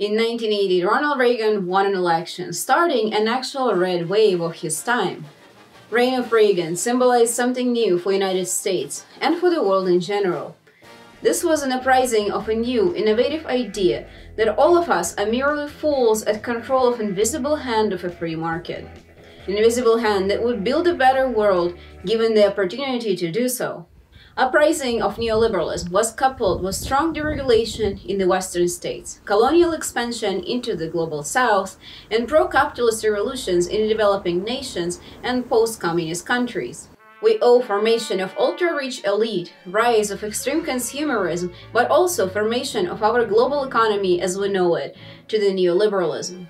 In 1980, Ronald Reagan won an election, starting an actual red wave of his time. Reign of Reagan symbolized something new for the United States and for the world in general. This was an uprising of a new, innovative idea that all of us are merely fools at control of invisible hand of a free market. An invisible hand that would build a better world given the opportunity to do so. Uprising of neoliberalism was coupled with strong deregulation in the Western states, colonial expansion into the global South, and pro-capitalist revolutions in developing nations and post-communist countries. We owe formation of ultra-rich elite, rise of extreme consumerism, but also formation of our global economy as we know it, to the neoliberalism.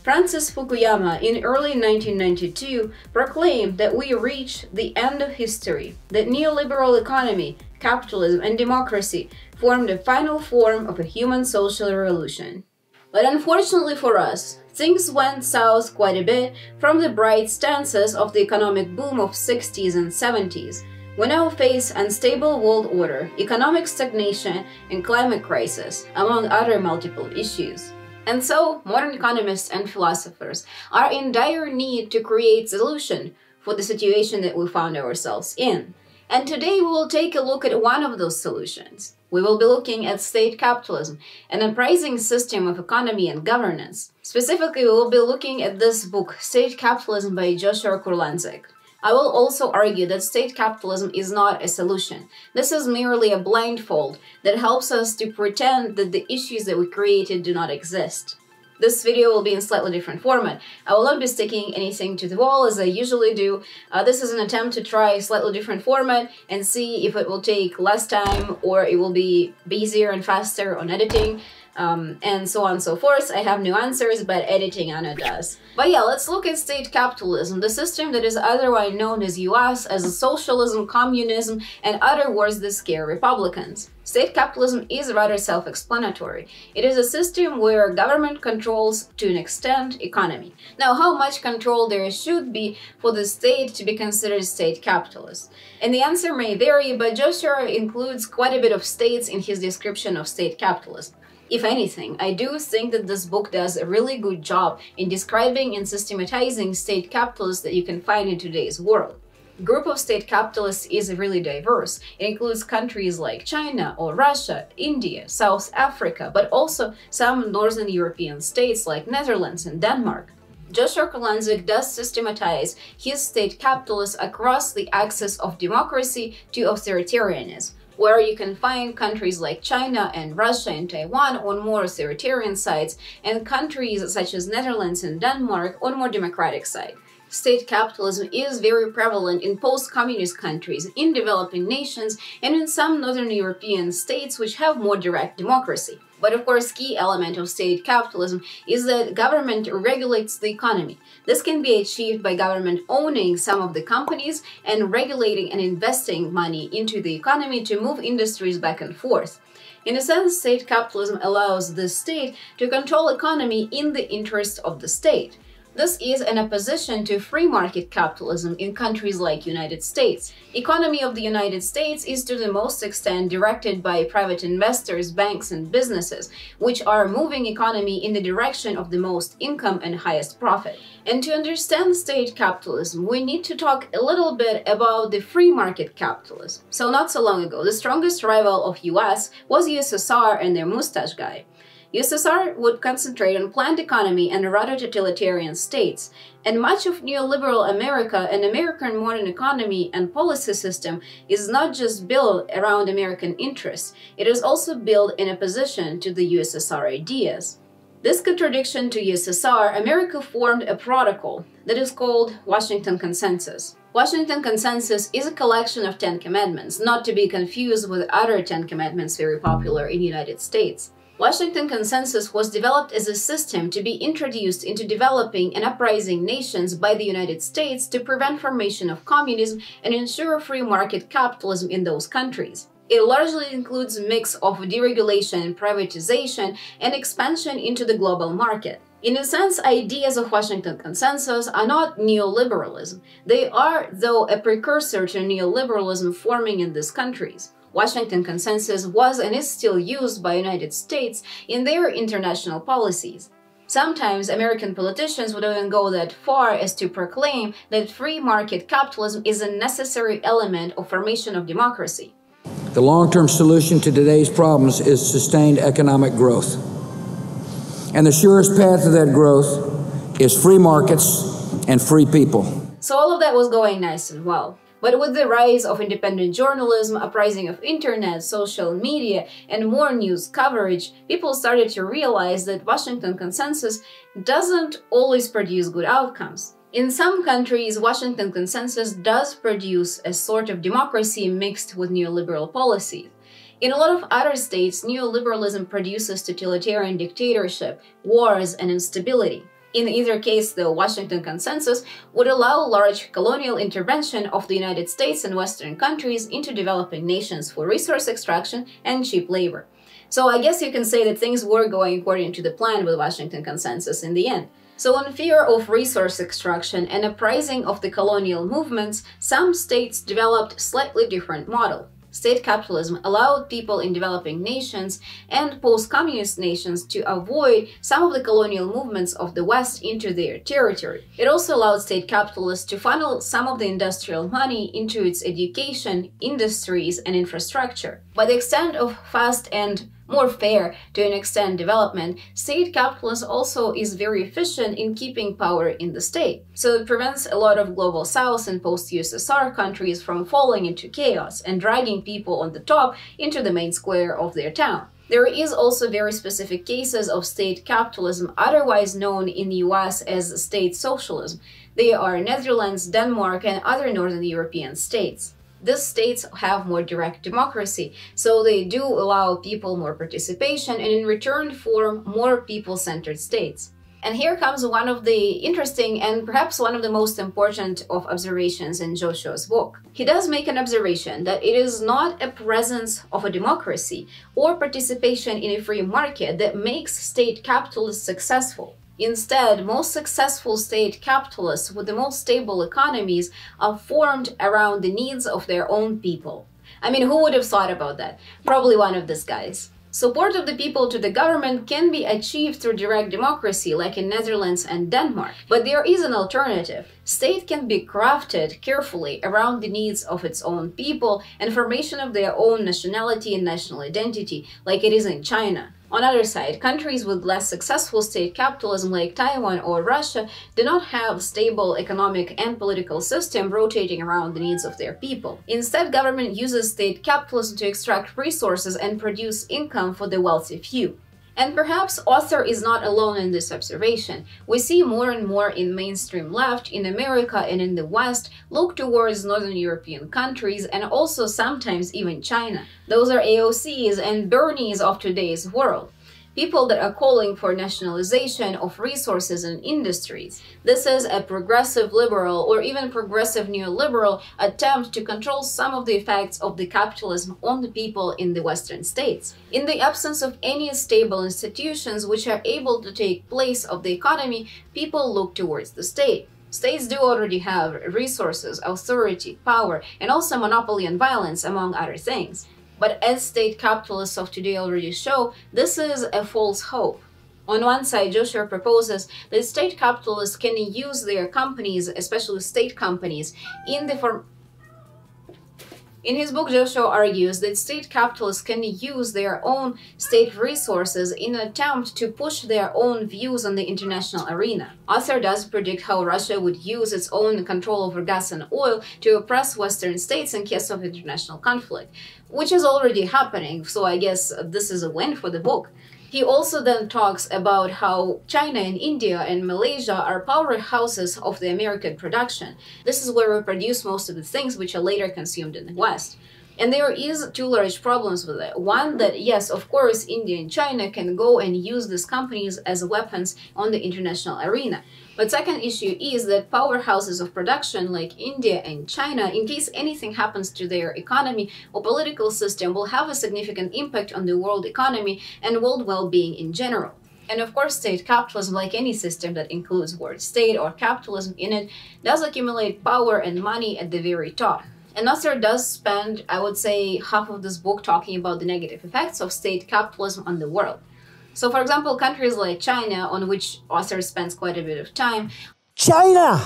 Francis Fukuyama in early 1992 proclaimed that we reached the end of history, that neoliberal economy, capitalism, and democracy formed the final form of a human social revolution. But unfortunately for us, things went south quite a bit from the bright stances of the economic boom of 60s and 70s. We now face unstable world order, economic stagnation, and climate crisis, among other multiple issues. And so, modern economists and philosophers are in dire need to create solution for the situation that we found ourselves in. And today we will take a look at one of those solutions. We will be looking at state capitalism, an uprising system of economy and governance. Specifically, we will be looking at this book, State Capitalism by Joshua Kurlanzick. I will also argue that state capitalism is not a solution. This is merely a blindfold that helps us to pretend that the issues that we created do not exist. This video will be in slightly different format. I will not be sticking anything to the wall as I usually do. This is an attempt to try a slightly different format and see if it will take less time or it will be easier and faster on editing. And so on and so forth. I have no answers, but editing Anna does. But yeah, let's look at state capitalism, the system that is otherwise known as US, as socialism, communism, and other words that scare Republicans. State capitalism is rather self-explanatory. It is a system where government controls, to an extent, economy. Now, how much control there should be for the state to be considered state capitalist? And the answer may vary, but Joshua includes quite a bit of states in his description of state capitalism. If anything, I do think that this book does a really good job in describing and systematizing state capitalists that you can find in today's world. The group of state capitalists is really diverse. It includes countries like China or Russia, India, South Africa, but also some Northern European states like Netherlands and Denmark. Joshua Kurlanzick does systematize his state capitalists across the axis of democracy to authoritarianism, where you can find countries like China and Russia and Taiwan on more authoritarian sides, and countries such as Netherlands and Denmark on more democratic side. State capitalism is very prevalent in post-communist countries, in developing nations, and in some Northern European states which have more direct democracy. But of course, key element of state capitalism is that government regulates the economy. This can be achieved by government owning some of the companies and regulating and investing money into the economy to move industries back and forth. In a sense, state capitalism allows the state to control economy in the interest of the state. This is an opposition to free market capitalism in countries like United States. Economy of the United States is to the most extent directed by private investors, banks, and businesses, which are moving economy in the direction of the most income and highest profit. And to understand state capitalism, we need to talk a little bit about the free market capitalism. So not so long ago, the strongest rival of US was USSR and their mustache guy. USSR would concentrate on planned economy and rather totalitarian states, and much of neoliberal America and American modern economy and policy system is not just built around American interests, it is also built in opposition to the USSR ideas. This contradiction to USSR, America formed a protocol that is called Washington Consensus. Washington Consensus is a collection of 10 commandments, not to be confused with other 10 commandments very popular in the United States. Washington Consensus was developed as a system to be introduced into developing and uprising nations by the United States to prevent formation of communism and ensure free market capitalism in those countries. It largely includes a mix of deregulation and privatization and expansion into the global market. In a sense, ideas of Washington Consensus are not neoliberalism. They are, though, a precursor to neoliberalism forming in these countries. Washington Consensus was and is still used by the United States in their international policies. Sometimes American politicians would even go that far as to proclaim that free market capitalism is a necessary element of formation of democracy. The long-term solution to today's problems is sustained economic growth. And the surest path to that growth is free markets and free people. So all of that was going nice and well. But with the rise of independent journalism, uprising of internet, social media, and more news coverage, people started to realize that Washington Consensus doesn't always produce good outcomes. In some countries, Washington Consensus does produce a sort of democracy mixed with neoliberal policies. In a lot of other states, neoliberalism produces totalitarian dictatorship, wars, and instability. In either case, the Washington Consensus would allow large colonial intervention of the United States and Western countries into developing nations for resource extraction and cheap labor. So I guess you can say that things were going according to the plan with Washington Consensus in the end. So in fear of resource extraction and uprising of the colonial movements, some states developed slightly different model. State capitalism allowed people in developing nations and post-communist nations to avoid some of the colonial movements of the West into their territory. It also allowed state capitalists to funnel some of the industrial money into its education, industries, and infrastructure. By the extent of fast and more fair to an extent development, state capitalism also is very efficient in keeping power in the state. So it prevents a lot of global south and post-USSR countries from falling into chaos and dragging people on the top into the main square of their town. There is also very specific cases of state capitalism, otherwise known in the US as state socialism. They are Netherlands, Denmark, and other Northern European states. These states have more direct democracy, so they do allow people more participation and in return form more people-centered states. And here comes one of the interesting and perhaps one of the most important of observations in Joshua's book. He does make an observation that it is not a presence of a democracy or participation in a free market that makes state capitalists successful. Instead, most successful state capitalists with the most stable economies are formed around the needs of their own people. I mean, who would have thought about that? Probably one of these guys. Support of the people to the government can be achieved through direct democracy, like in Netherlands and Denmark. But there is an alternative. State can be crafted carefully around the needs of its own people and formation of their own nationality and national identity, like it is in China. On the other side, countries with less successful state capitalism like Taiwan or Russia do not have a stable economic and political system rotating around the needs of their people. Instead, government uses state capitalism to extract resources and produce income for the wealthy few. And perhaps author is not alone in this observation. We see more and more in mainstream left, in America and in the West, look towards Northern European countries and also sometimes even China. Those are AOCs and Bernies of today's world. People that are calling for nationalization of resources and industries. This is a progressive liberal or even progressive neoliberal attempt to control some of the effects of the capitalism on the people in the Western states. In the absence of any stable institutions which are able to take place of the economy, people look towards the state. States do already have resources, authority, power, and also monopoly and violence, among other things. But as state capitalists of today already show, this is a false hope. On one side, Joshua proposes that state capitalists can use their companies, especially state companies, In his book, Joshua argues that state capitalists can use their own state resources in an attempt to push their own views on the international arena. Author does predict how Russia would use its own control over gas and oil to oppress Western states in case of international conflict, which is already happening, so I guess this is a win for the book. He also then talks about how China and India and Malaysia are powerhouses of the American production. This is where we produce most of the things which are later consumed in the West. And there is two large problems with it. One, that yes, of course, India and China can go and use these companies as weapons on the international arena. But second issue is that powerhouses of production like India and China, in case anything happens to their economy or political system, will have a significant impact on the world economy and world well-being in general. And of course, state capitalism, like any system that includes word state or capitalism in it, does accumulate power and money at the very top. And author does spend, I would say, half of this book talking about the negative effects of state capitalism on the world. So, for example, countries like China, on which author spends quite a bit of time, China.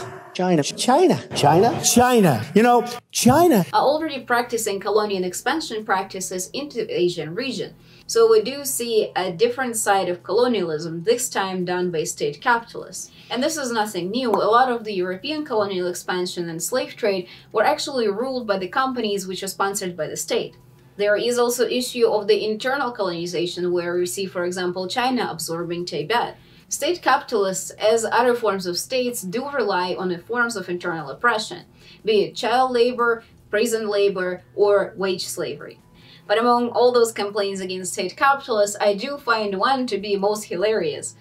You know, China are already practicing colonial expansion practices into the Asian region. So we do see a different side of colonialism, this time done by state capitalists. And this is nothing new. A lot of the European colonial expansion and slave trade were actually ruled by the companies which are sponsored by the state. There is also issue of the internal colonization, where we see, for example, China absorbing Tibet. State capitalists, as other forms of states, do rely on the forms of internal oppression, be it child labor, prison labor, or wage slavery. But among all those complaints against state capitalists, I do find one to be most hilarious,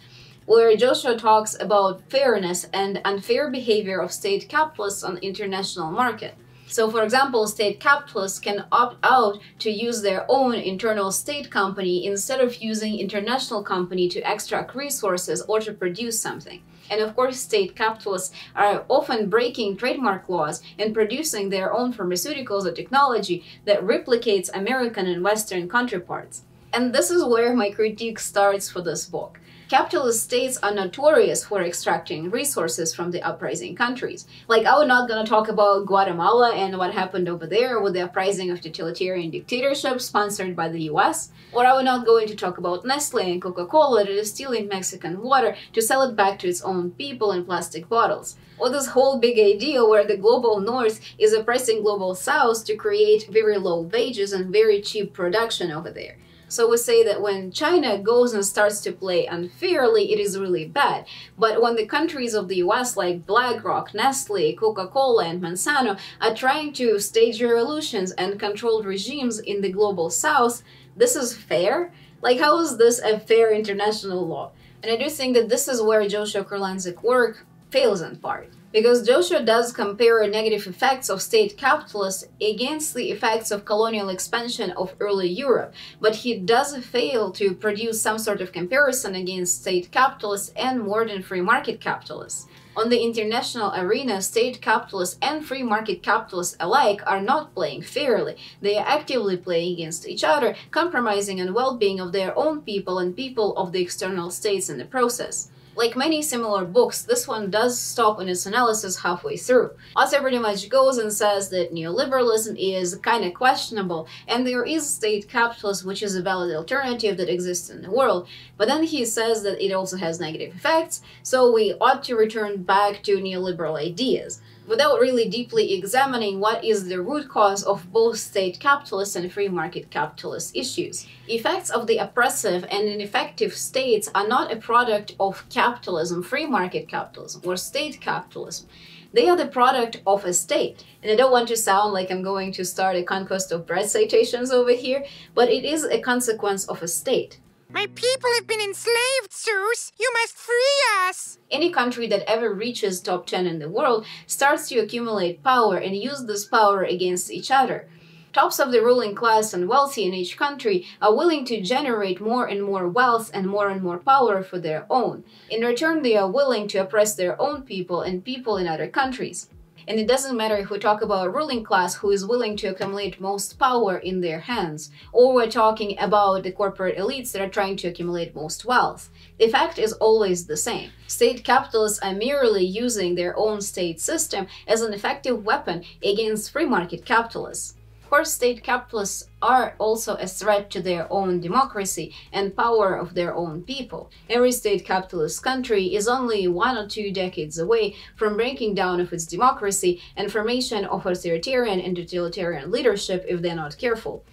where Joshua talks about fairness and unfair behavior of state capitalists on the international market. So, for example, state capitalists can opt out to use their own internal state company instead of using international company to extract resources or to produce something. And of course, state capitalists are often breaking trademark laws and producing their own pharmaceuticals or technology that replicates American and Western counterparts. And this is where my critique starts for this book. Capitalist states are notorious for extracting resources from the uprising countries. Like, I'm not gonna talk about Guatemala and what happened over there with the uprising of totalitarian dictatorship sponsored by the US, or I'm not going to talk about Nestle and Coca-Cola that is stealing Mexican water to sell it back to its own people in plastic bottles. Or this whole big idea where the global north is oppressing global south to create very low wages and very cheap production over there. So we say that when China goes and starts to play unfairly, it is really bad. But when the countries of the US like BlackRock, Nestle, Coca-Cola, and Monsanto are trying to stage revolutions and control regimes in the global south, this is fair? Like, how is this a fair international law? And I do think that this is where Joshua Kurlanzick's work fails in part. Because Joshua does compare negative effects of state capitalists against the effects of colonial expansion of early Europe, but he does fail to produce some sort of comparison against state capitalists and modern free market capitalists. On the international arena, state capitalists and free market capitalists alike are not playing fairly. They are actively playing against each other, compromising on the well-being of their own people and people of the external states in the process. Like many similar books, this one does stop in its analysis halfway through. Author pretty much goes and says that neoliberalism is kind of questionable and there is state capitalism, which is a valid alternative that exists in the world, but then he says that it also has negative effects, so we ought to return back to neoliberal ideas, without really deeply examining what is the root cause of both state capitalist and free market capitalist issues. Effects of the oppressive and ineffective states are not a product of capitalism, free market capitalism, or state capitalism. They are the product of a state. And I don't want to sound like I'm going to start a conquest of bread citations over here, but it is a consequence of a state. My people have been enslaved, Zeus! You must free us! Any country that ever reaches top 10 in the world starts to accumulate power and use this power against each other. Tops of the ruling class and wealthy in each country are willing to generate more and more wealth and more power for their own. In return, they are willing to oppress their own people and people in other countries. And it doesn't matter if we talk about a ruling class who is willing to accumulate most power in their hands, or we're talking about the corporate elites that are trying to accumulate most wealth. The fact is always the same. State capitalists are merely using their own state system as an effective weapon against free market capitalists. Of course, state capitalists are also a threat to their own democracy and power of their own people. Every state capitalist country is only 1 or 2 decades away from breaking down of its democracy and formation of authoritarian and totalitarian leadership if they're not careful.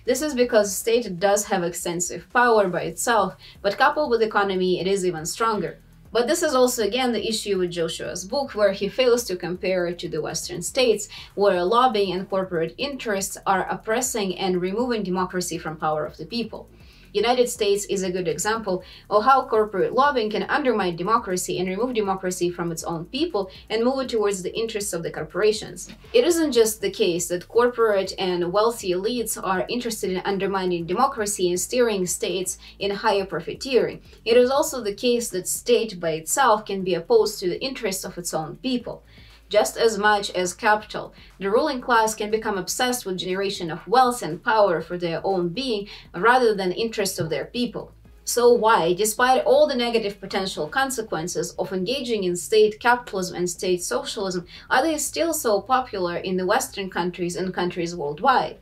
This is because state does have extensive power by itself, but coupled with economy, it is even stronger. But this is also again the issue with Joshua's book, where he fails to compare it to the Western states, where lobbying and corporate interests are oppressing and removing democracy from power of the people. United States is a good example of how corporate lobbying can undermine democracy and remove democracy from its own people and move it towards the interests of the corporations. It isn't just the case that corporate and wealthy elites are interested in undermining democracy and steering states in higher profiteering. It is also the case that state by itself can be opposed to the interests of its own people. just as much as capital. The ruling class can become obsessed with generation of wealth and power for their own being rather than interests of their people. So why, despite all the negative potential consequences of engaging in state capitalism and state socialism, are they still so popular in the Western countries and countries worldwide?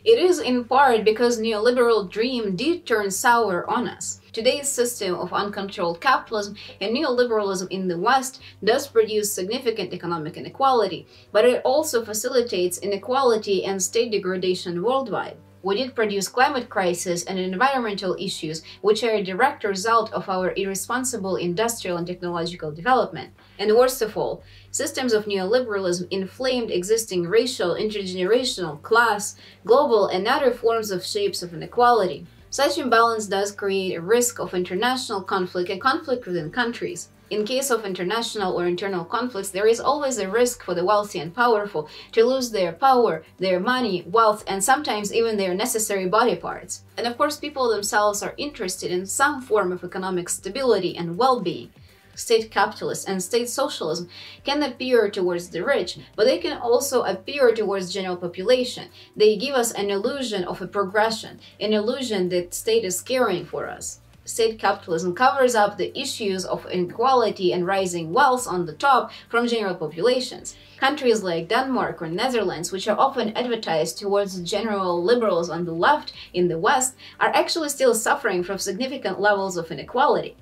It is in part because neoliberal dream did turn sour on us. Today's system of uncontrolled capitalism and neoliberalism in the West does produce significant economic inequality, but it also facilitates inequality and state degradation worldwide. We did produce climate crisis and environmental issues, which are a direct result of our irresponsible industrial and technological development. And worst of all, systems of neoliberalism inflamed existing racial, intergenerational, class, global, and other forms of shapes of inequality. Such imbalance does create a risk of international conflict and conflict within countries. In case of international or internal conflicts, there is always a risk for the wealthy and powerful to lose their power, their money, wealth, and sometimes even their necessary body parts. And of course, people themselves are interested in some form of economic stability and well-being. State capitalism and state socialism can appear towards the rich, but they can also appear towards general population. They give us an illusion of a progression, an illusion that state is caring for us. State capitalism covers up the issues of inequality and rising wealth on the top from general populations. Countries like Denmark or Netherlands, which are often advertised towards general liberals on the left in the West, are actually still suffering from significant levels of inequality.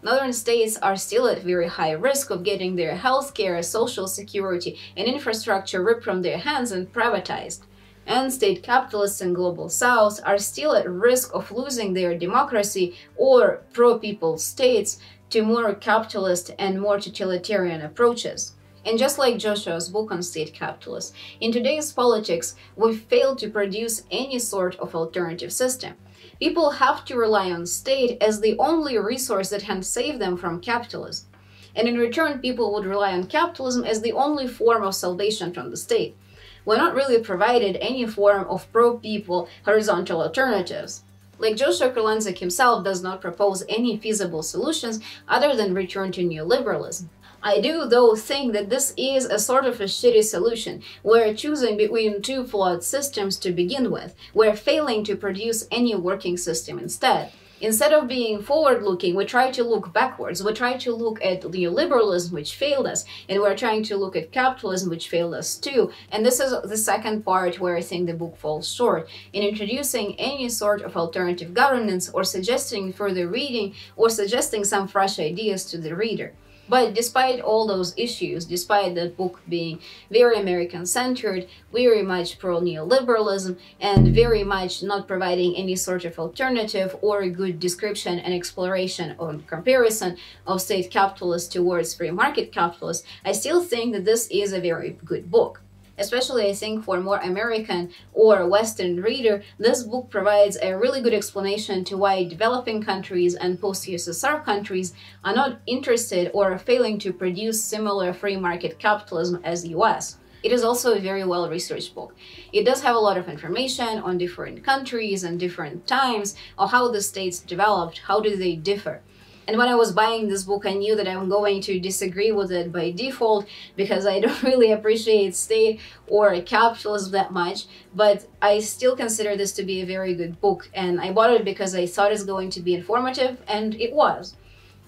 Northern states are still at very high risk of getting their healthcare, social security, and infrastructure ripped from their hands and privatized. And state capitalists in Global South are still at risk of losing their democracy or pro-people states to more capitalist and more totalitarian approaches. And just like Joshua's book on state capitalism, in today's politics, we've failed to produce any sort of alternative system. People have to rely on state as the only resource that can save them from capitalism. And in return, people would rely on capitalism as the only form of salvation from the state. We're not really provided any form of pro-people horizontal alternatives. Like Joshua Kurlanzick himself does not propose any feasible solutions other than return to neoliberalism. I do, though, think that this is a sort of a shitty solution. We're choosing between two flawed systems to begin with. We're failing to produce any working system instead. Instead of being forward-looking, we try to look backwards. We try to look at neoliberalism, which failed us, and we're trying to look at capitalism, which failed us too. And this is the second part where I think the book falls short, in introducing any sort of alternative governance or suggesting further reading or suggesting some fresh ideas to the reader. But despite all those issues, despite the book being very American-centered, very much pro-neoliberalism, and very much not providing any sort of alternative or a good description and exploration or comparison of state capitalists towards free market capitalists, I still think that this is a very good book. Especially, I think, for a more American or Western reader, this book provides a really good explanation to why developing countries and post-USSR countries are not interested or are failing to produce similar free market capitalism as the US. It is also a very well-researched book. It does have a lot of information on different countries and different times, or how the states developed, how do they differ. And when I was buying this book, I knew that I'm going to disagree with it by default because I don't really appreciate state or capitalism that much, but I still consider this to be a very good book, and I bought it because I thought it's going to be informative, and it was.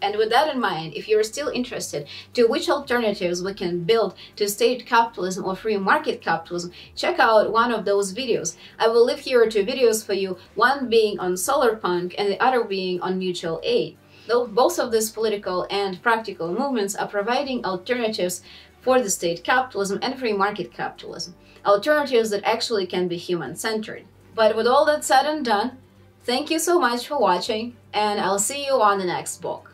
And with that in mind, if you're still interested to which alternatives we can build to state capitalism or free market capitalism, check out one of those videos. I will leave here two videos for you, one being on solar punk and the other being on mutual aid. Though both of these political and practical movements are providing alternatives for the state capitalism and free market capitalism, alternatives that actually can be human-centered. But with all that said and done, thank you so much for watching, and I'll see you on the next book.